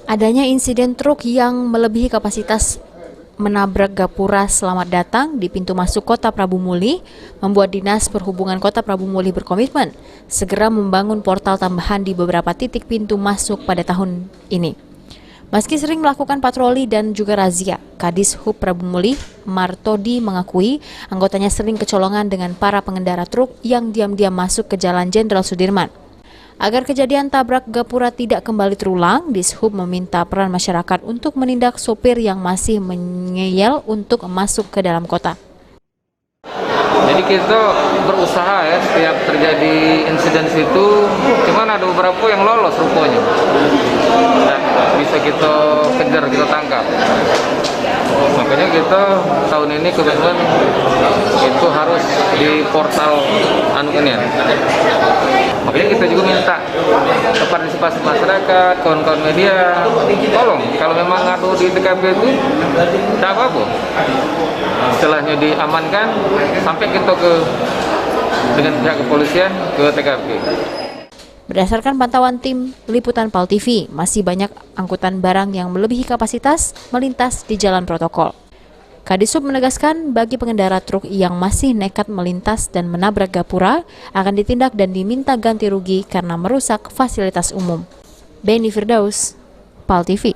Adanya insiden truk yang melebihi kapasitas menabrak gapura Selamat Datang di pintu masuk Kota Prabu Muli membuat Dinas Perhubungan Kota Prabu Muli berkomitmen segera membangun portal tambahan di beberapa titik pintu masuk pada tahun ini. Meski sering melakukan patroli dan juga razia, Kadis Hub Prabu Muli, Martodi, mengakui anggotanya sering kecolongan dengan para pengendara truk yang diam-diam masuk ke Jalan Jenderal Sudirman. Agar kejadian tabrak gapura tidak kembali terulang, Dishub meminta peran masyarakat untuk menindak sopir yang masih mengeyel untuk masuk ke dalam kota. Jadi kita berusaha ya, setiap terjadi insiden situ, cuman ada beberapa yang lolos rupanya. Dan bisa kita kejar, kita tangkap. Makanya kita tahun ini komitmen itu harus di portal anunya. Makanya kita juga minta ke partisipasi masyarakat, kawan-kawan media, tolong kalau memang ngadu di TKP itu tidak apa-apa. Setelahnya diamankan, sampai kita dengan pihak kepolisian ke TKP. Berdasarkan pantauan tim Liputan PAL TV, masih banyak angkutan barang yang melebihi kapasitas melintas di jalan protokol. Kadisub menegaskan bagi pengendara truk yang masih nekat melintas dan menabrak gapura akan ditindak dan diminta ganti rugi karena merusak fasilitas umum. Beni Firdaus, PAL TV.